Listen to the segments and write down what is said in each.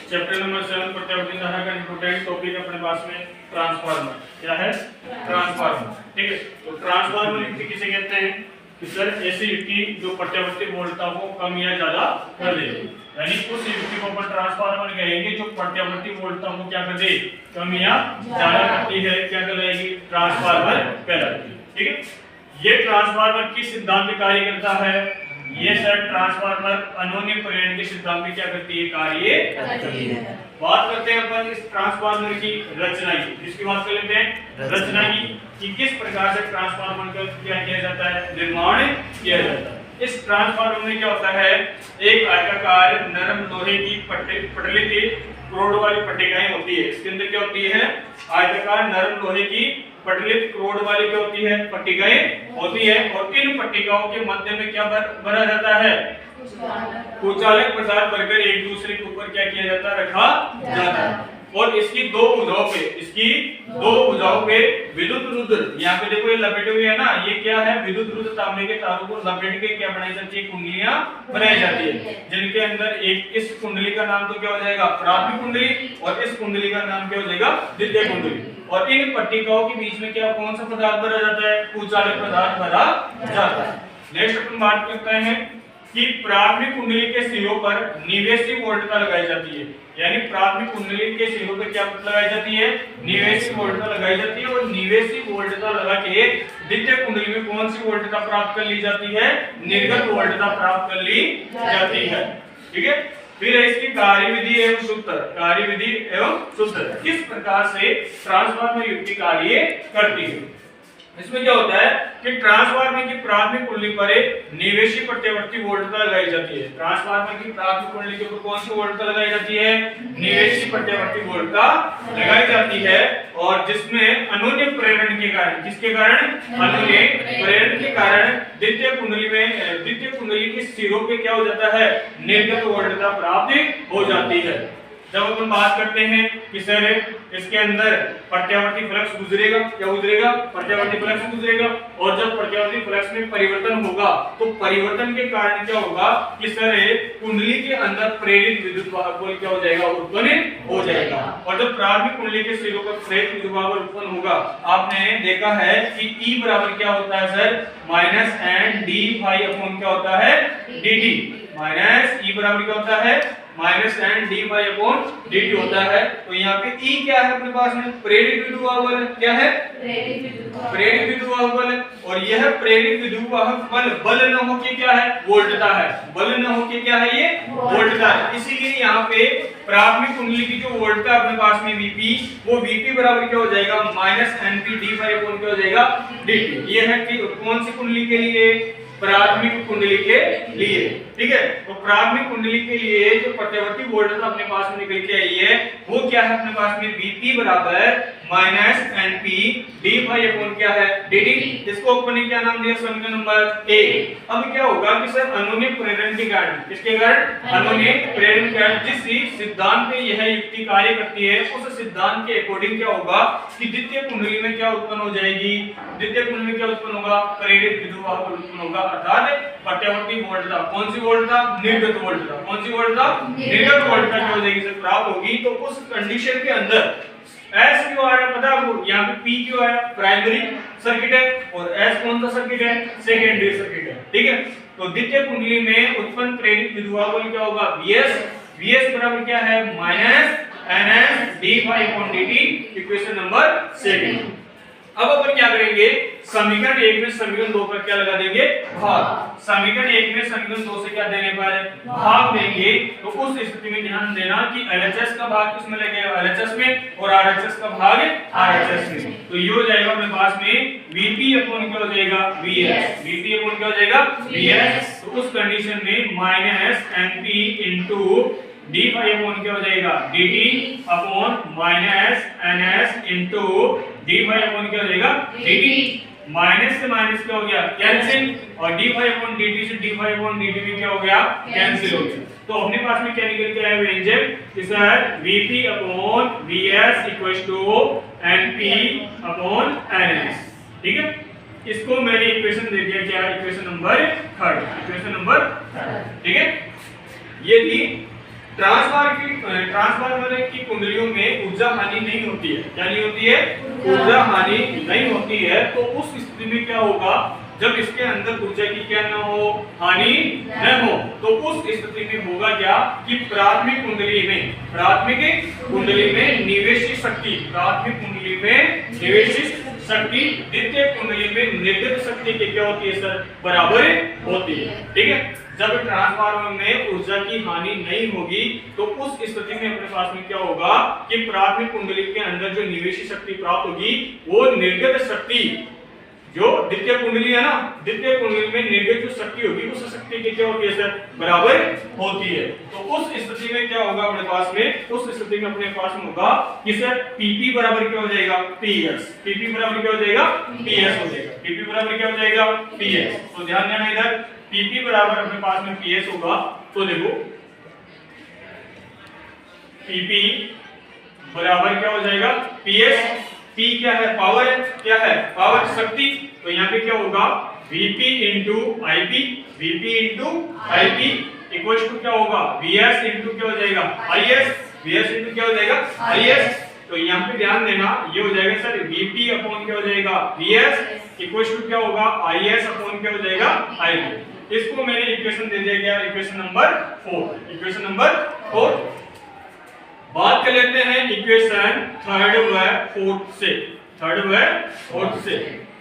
Chapter number 7 प्रत्यावर्ती धारा का इंपॉर्टेंट टॉपिक अपने पास में ट्रांसफार्मर। क्या है? ट्रांसफार्मर। ठीक है, तो ट्रांसफार्मर युक्ति किसे कहते हैं कि सर ऐसी युक्ति जो प्रत्यावर्ती वोल्टता को कम या ज्यादा कर दे, यानी उस युक्ति को अपन ट्रांसफार्मर कहेंगे जो प्रत्यावर्ती वोल्टता को क्या कर दे, कम या ज्यादा करती है। क्या कहलाएगी? ट्रांसफार्मर कहलाती है। ठीक है, ये ट्रांसफार्मर किस सिद्धांत पे कार्य करता है? ये सर ट्रांसफार्मर अनोन्य परिणय के सिद्धांत पे क्या करती है? कार्य करती है। बात करते हैं अपन इस ट्रांसफार्मर की रचना की। इसकी बात कर लेते हैं रचना की कि किस प्रकार से ट्रांसफार्मर का क्या किया जाता है, निर्माण किया जाता है। इस ट्रांसफार्मर में क्या होता है, एक आयताकार नरम लोहे की पटली थी क्रोड वाली पट्टिकाएं होती है। इसके अंदर क्या होती है? आयताकार नरम लोहे की पटलित क्रोड वाली क्या होती है? पट्टिकाएं होती है। और इन पट्टिकाओं के मध्य में क्या भरा जाता है? कुचालक पदार्थ भरकर एक दूसरे के ऊपर क्या किया जाता है? रखा जाता है। और इसकी दो भुजाओं पे विद्युत रुद्र, यहाँ पे देखो ये लपेटे हुए है ना, ये क्या है? विद्युत रुद्र तांबे के तारों को लपेट के क्या बनाई जाती है? कुंडलियां बनाई जाती है, जिनके अंदर एक इस कुंडली का नाम तो क्या हो जाएगा? प्राथमिक कुंडली, और इस कुंडली का नाम क्या हो जाएगा? द्वितीय कुंडली। और इन पट्टिकाओं के बीच में क्या कौन सा पदार्थ भरा जाता है? कुचालक पदार्थ भरा जाता है। नेक्स्ट अपन बात करते हैं कि प्राथमिक कुंडली के सिरों पर निवेशी वोल्टता लगाई जाती है, यानी प्राथमिक कुंडली के सिरों पर क्या लगाई जाती है? निवेशी वोल्टता लगाई जाती है। और निवेशी वोल्टता लगा के द्वितीय कुंडली में कौन सी वोल्टता प्राप्त कर ली जाती है? निर्गत वोल्टता प्राप्त कर ली जाती है। ठीक है, फिर इसकी कार्यविधि एवं सूत्र। कार्यविधि एवं सूत्र किस प्रकार से ट्रांसफार्मर युक्ति कार्य करती है? इसमें क्या होता है कि ट्रांसफार्मर की प्राथमिक कुंडली पर एक निवेशी प्रत्यावर्ती वोल्टता लगाई जाती है। ट्रांसफार्मर की प्राथमिक कुंडली के ऊपर कौन सी वोल्टता लगाई जाती है? निवेशी प्रत्यावर्ती वोल्टता लगाई जाती है। और जिसमें अनोन्य प्रेरण के कारण, किसके कारण? अनोन्य प्रेरण के कारण द्वितीय कुंडली के सिरों पे क्या हो जाता है? निर्गत वोल्टता प्राप्त हो जाती है। जब अपन बात करते हैं कि सर इसके अंदर प्रत्यावर्ती फ्लक्स गुजरेगा, क्या गुजरेगा? प्रत्यावर्ती फ्लक्स गुजरेगा। और जब प्रत्यावर्ती फ्लक्स में परिवर्तन होगा तो परिवर्तन के कारण क्या होगा कि सर कुंडली के अंदर प्रेरित विद्युत वाहक बल क्या हो जाएगा? उत्पन्न हो जाएगा। और जब प्राथमिक कुंडली के सिरों पर प्रेरित विद्युत वाहक बल उत्पन्न होगा, आपने देखा है कि E बराबर क्या होता है sir? Minus N D phi upon क्या होता है? dt। माइनस E बराबर क्या होता है? Minus N D by upon dt होता है। तो यहाँ पे E क्या है अपने पास में? प्रेरित विद्युत वाहक बल। क्या है? प्रेरित विद्युत वाहक बल। और यह प्रेरित विद्युत वाहक बल न होके क्या है? वोल्टता है। बल न होके क्या है? ये वोल्टता है। इसीलिए यहाँ पे प्राथमिक कुंडली की जो वोल्टता अपने पास में Vp, वो Vp बराबर क्या हो जाएगा? Minus Np d by upon क्या हो जाएगा? dt। ये है कि कौन सी कुंडली के लिए? प्राथमिक कुंडली के लिए। ठीक है, तो प्राथमिक कुंडली के लिए जो प्रत्यावर्ती वोल्टता अपने पास में निकल के आई है वो क्या है अपने पास में? Vp बराबर minus Np d by upon क्या है? dt। इसको अपन ने क्या नाम दिया? समीकरण नंबर 1। अब क्या होगा कि सर अनोन्य प्रेरण के कारण, किसके कारण? अनोन्य प्रेरण के कारण जिस सिद्धांत पे यह युक्ति कार्य करती है, उस सिद्धांत के अकॉर्डिंग क्या होगा कि द्वितीय कुंडली में क्या उत्पन्न हो जाएगी? द्वितीय कुंडली में क्या उत्पन्न होगा? प्रेरित विद्युत वाहक बल उत्पन्न होगा, अर्थात प्रत्यावर्ती वोल्टता। कौन सी वोल्टता? निर्गत वोल्टता। कौन सी वोल्टता? निर्गत वोल्टता क्या हो जाएगी सर? प्राप्त होगी। तो उस कंडीशन के अंदर S क्यों आ रहा है पता है आपको? यहाँ पे P क्यों आया? प्राइमरी सर्किट है, और S कौन सा सर्किट है? सेकेंडरी सर्किट है। ठीक है, तो द्वितीय कुंडली में उत्पन्न प्रेरित विद्युत वाहक बल क्या होगा? Vs बराबर क्या है? Minus Ns d by upon dt। Equation number 2। अब अपन क्या करेंगे? समीकरण 1 में समीकरण 2 पर क्या लगा देंगे? भाग। समीकरण 1 में समीकरण 2 से क्या देने पर भाग देंगे। तो उस स्थिति में ध्यान देना कि LHS का भाग किसमें लगेगा? LHS में, और RHS का भाग RHS में। तो ये हो जाएगा अपने पास में Vp अपॉन क्या हो जाएगा? Vs। Vp अपॉन क्या हो जाएगा? Vs। तो उस कंडीशन में minus Np into d by upon क्या हो जाएगा? dt upon minus ns into d by upon क्या हो जाएगा? dt। माइनस से माइनस क्या हो गया? कैंसिल। और d बाई अपॉन dt से d बाई अपॉन dt भी क्या हो गया? कैंसिल हो गया। तो अपने पास में क्या निकल के आया व्यंजक कि sir Vp upon Vs equals to Np upon ns। ठीक है, इसको मैंने इक्वेशन दे दिया क्या? Equation number 3। Equation number 3। ठीक है, ये थी ट्रांसफार्मर की कुंडलियों में ऊर्जा हानि नहीं होती है। क्या नहीं होती है? ऊर्जा हानि नहीं होती है। तो उस स्थिति में क्या होगा, जब इसके अंदर ऊर्जा की क्या न हो, हानि न हो, तो उस स्थिति में होगा क्या कि प्राथमिक कुंडली में निवेशित शक्ति द्वितीय कुंडली में निर्गत शक्ति की क्या होती है सर? बराबर होती है। ठीक है, जब ट्रांसफार्मर में ऊर्जा की हानि नहीं होगी तो उस स्थिति में अपने पास में क्या होगा कि प्राथमिक कुंडली के अंदर जो निवेशित शक्ति प्राप्त होगी वो निर्गत शक्ति, जो द्वितीय कुंडली है ना, द्वितीय कुंडली में निर्गत जो शक्ति होगी उस शक्ति की क्या होती है सर? बराबर होती है। तो उस स्थिति में क्या होगा अपने पास में? उस स्थिति में अपने पास में होगा कि सर Pp बराबर क्या हो जाएगा? Ps। Pp बराबर क्या हो जाएगा? Ps हो जाएगा। Pp बराबर क्या हो जाएगा? Ps। तो ध्यान देना इधर, Pp बराबर अपने पास में Ps होगा। तो देखो Pp बराबर क्या हो जाएगा? Ps। P क्या है? पावर है। क्या है? पावर, शक्ति। तो यहाँ पे क्या होगा? Vp into Ip, Vp into Ip equal to क्या होगा? Vs इंटू क्या हो जाएगा? Is, Vs इंटू क्या हो जाएगा? Is। तो यहाँ पे ध्यान देना, ये हो जाएगा सर Vp अपॉन क्या हो जाएगा? Vs इक्वल टू क्या होगा? Is अपॉन क्या हो जाएगा? Ip। इसको मैंने इक्वेशन दे दिया गया, इक्वेशन नंबर 4। Equation number 4। बात कर लेते हैं इक्वेशन थर्ड व फोर्थ से।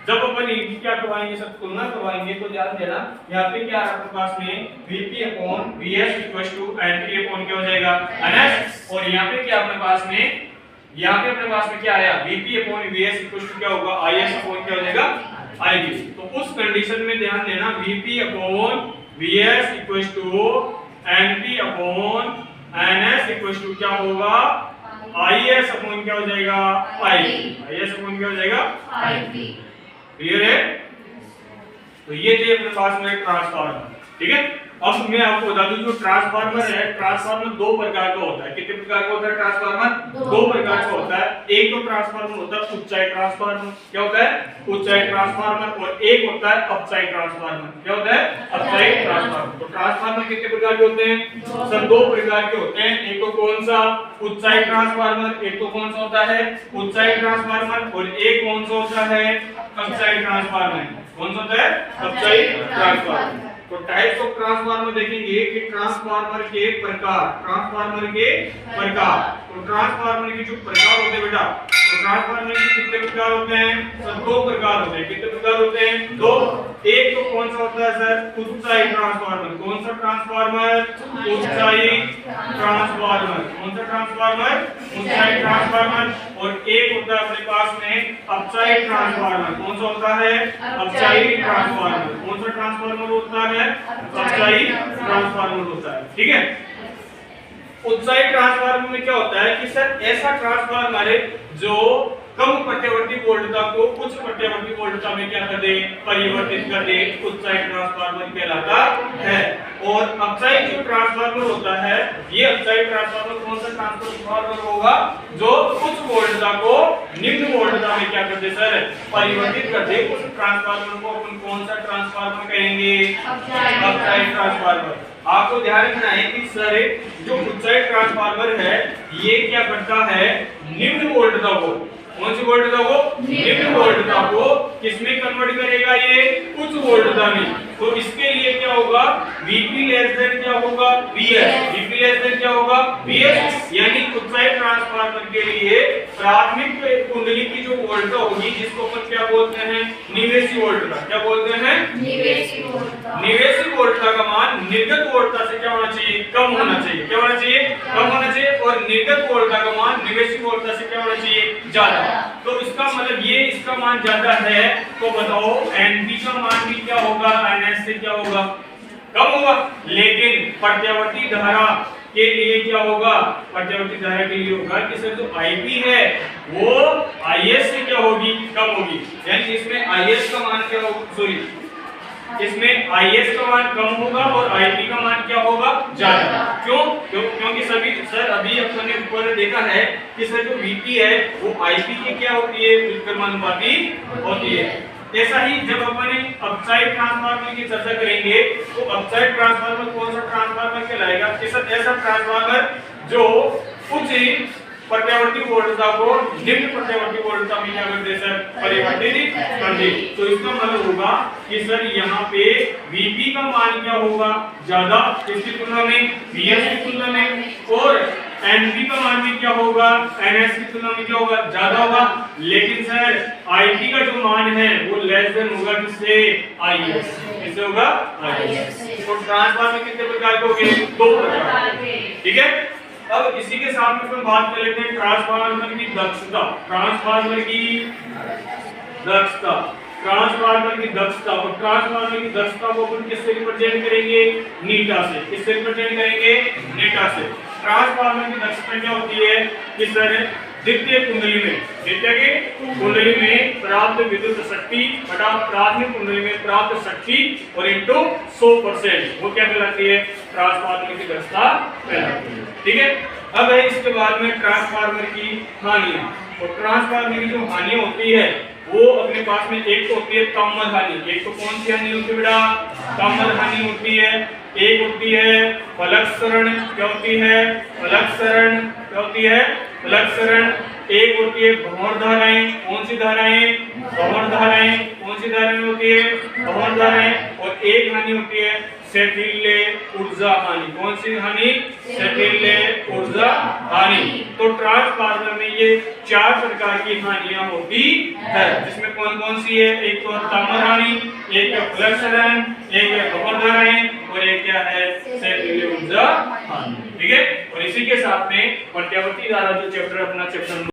जब अपन इनकी क्या करवाएंगे सर? तुलना करवाएंगे। तो ध्यान देना, यहाँ पे क्या है अपने पास में? Vp upon Vs equal to Np upon क्या हो जाएगा? Ns। और यहाँ पे क्या अपने पास में क्या आया? Vp upon Vs equal to क्या होगा? Is अपॉन क्या हो जाएगा? Ip। तो उस कंडीशन में ध्यान देना, Vp upon Vs equal to Np upon Ns equal to क्या होगा? Is अपॉन क्या हो जाएगा? Ip। Is अपॉन क्या हो जाएगा? Ip। क्लियर है? तो ये थे अपने पास में ट्रांसफार्मर। ठीक है, अब मैं आपको बता दूं, जो ट्रांसफार्मर है, ट्रांसफार्मर दो प्रकार का होता है। कितने प्रकार का होता है ट्रांसफार्मर? दो प्रकार का होता है। एक तो ट्रांसफार्मर होता है उच्चाई ट्रांसफार्मर। क्या होता है? उच्चाई ट्रांसफार्मर। और एक होता है अपचाई ट्रांसफार्मर। क्या होता है? अपचाई ट्रांसफार्मर। तो ट्रांसफार्मर कितने प्रकार के होते हैं सर? दो प्रकार के होते हैं। एक तो कौन सा? उच्चाई ट्रांसफार्मर। एक तो कौन सा होता है? उच्चाई ट्रांसफार्मर। और एक कौन सा होता है? अपचाई ट्रांसफार्मर। कौन सा होता है? अपचाई ट्रांसफार्मर। तो टाइप्स ऑफ ट्रांसफार्मर देखेंगे कि ट्रांसफार्मर के प्रकार। तो ट्रांसफार्मर के जो प्रकार होते हैं बेटा, तो ट्रांसफार्मर के कितने प्रकार होते हैं सर? दो प्रकार होते हैं। कितने प्रकार होते हैं? दो। एक तो कौन सा होता है सर? उच्चाई ट्रांसफार्मर। कौन सा ट्रांसफार्मर? उच्चाई ट्रांसफार्मर। कौन सा ट्रांसफार्मर? उच्चाई ट्रांसफार्मर। और एक होता है अपने पास में अपचाई ट्रांसफार्मर। कौन सा होता है? अपचाई ट्रांसफार्मर। कौन सा ट्रांसफार्मर होता है? अपचाई ट्रांसफार्मर होता है। ठीक है, उच्चाई ट्रांसफार्मर में क्या होता है कि सर ऐसा ट्रांसफार्मर है जो कम प्रत्यावर्ती वोल्टता को उच्च प्रत्यावर्ती वोल्टता में क्या कर दे? परिवर्तित कर दे। उच्चाई ट्रांसफार्मर कहलाता है। और अपचाई जो ट्रांसफार्मर होता है, ये अपचाई ट्रांसफार्मर कौन सा ट्रांसफार्मर होगा? जो उच्च वोल्टता को निम्न वोल्टता में क्या कर दे सर? परिवर्तित कर दे। उस ट्रांसफार्मर को अपन कौन सा ट्रांसफार्मर कहेंगे? अपचाई ट्रांसफार्मर। आपको ध्यान रखना है कि सर जो उच्चाई ट्रांसफार्मर है ये क्या करता है? निम्न वोल्टता को, कौन सी वोल्टता को? निम्न वोल्टता को किसमें कन्वर्ट करेगा? ये उच्च वोल्टता में। तो इसके लिए क्या होगा? Vp लेस देन क्या होगा? Vs। Vp लेस देन क्या होगा? Vs। यानी उच्चाई ट्रांसफार्मर के लिए प्राथमिक कुंडली की जो वोल्टता होगी, जिसको अपन क्या बोलते हैं? निवेशी वोल्टता। क्या बोलते हैं? निवेशी वोल्टता। निवेशी वोल्टता का मान निर्गत वोल्टता से क्या होना चाहिए? कम होना चाहिए। क्या होना चाहिए? कम होना चाहिए। और निर्गत वोल्टता का मान निवेशी वोल्टता से क्या होना चाहिए? ज्यादा। तो इसका मतलब ये इसका मान ज्यादा है, तो बताओ Np का मान भी क्या होगा? Ns से क्या होगा? कम होगा। लेकिन प्रत्यावर्ती धारा के लिए क्या होगा? प्रत्यावर्ती धारा के लिए होगा कि सर जो Ip है वो Is से क्या होगी? कम होगी। यानी इसमें Is का मान क्या होगा? सॉरी, इसमें Is का मान कम होगा और Ip का मान क्या होगा? ज्यादा। क्यों? क्योंकि सभी सर अभी अपन ने ऊपर देखा है कि सर जो Vp है वो Ip की क्या होती है? व्युत्क्रमानुपाती होती है। ऐसा ही जब अपन अपसाइड ट्रांसफार्मर की चर्चा करेंगे तो अपसाइड ट्रांसफार्मर कौन सा ट्रांसफार्मर कहलाएगा? ऐसा ट्रांसफार्मर जो उच्च प्रत्यावर्ती वोल्टता को निम्न प्रत्यावर्ती वोल्टता में क्या कर दे सर? परिवर्तित कर दे। तो इसका मतलब होगा कि सर यहाँ पे Vp का मान क्या होगा? ज्यादा किसकी तुलना में? Vs की तुलना में। और Np का मान भी क्या होगा? Ns की तुलना में क्या होगा? ज्यादा होगा। लेकिन सर Ip का जो मान है वो लेस देन होगा किससे? Is। किससे होगा? Is। तो ट्रांसफार्मर कितने प्रकार के होंगे? 2 प्रकार के। ठीक है। अब इसी के साथ में हम बात कर लेते हैं ट्रांसफार्मर की दक्षता। ट्रांसफार्मर की दक्षता और ट्रांसफार्मर की दक्षता को अपन किससे रिप्रेजेंट करेंगे? नीटा से। किससे रिप्रेजेंट करेंगे? नीटा से। ट्रांसफार्मर की दक्षता क्या होती है कि सर द्वितीय कुंडली में प्राप्त विद्युत शक्ति बटा प्राथमिक कुंडली में प्राप्त शक्ति और इनटू 100% वो क्या कहलाती है? ट्रांसफार्मर की दक्षता कहलाती है। ठीक है। अब है इसके बाद में ट्रांसफार्मर की हानियां। और ट्रांसफार्मर की जो हानियां होती है वो अपने पास में एक तो होती है ताम्र हानि। एक तो कौन सी हानि होती है बेटा? ताम्र हानि होती है। एक होती है फलकसरण। क्या होती है? फलकसरण। क्या होती है? फलकसरण। एक होती है भंवर धाराएं। कौन सी धाराएं? भंवर धाराएं। कौन सी धाराएं होती है? भंवर धाराएं। और एक हानि होती है शैथिल्य ऊर्जा हानि। कौन सी हानि? शैथिल्य ऊर्जा हानि। तो ट्रांसफार्मर में ये 4 प्रकार की हानियां होती है, जिसमें कौन कौन सी है? एक तो ताम्र हानि, एक है फलकसरण, एक है भंवर धाराएं और एक क्या है? शैथिल्य ऊर्जा हानि। ठीक है। और इसी के साथ में प्रत्यावर्ती धारा जो चैप्टर अपना चैप्टर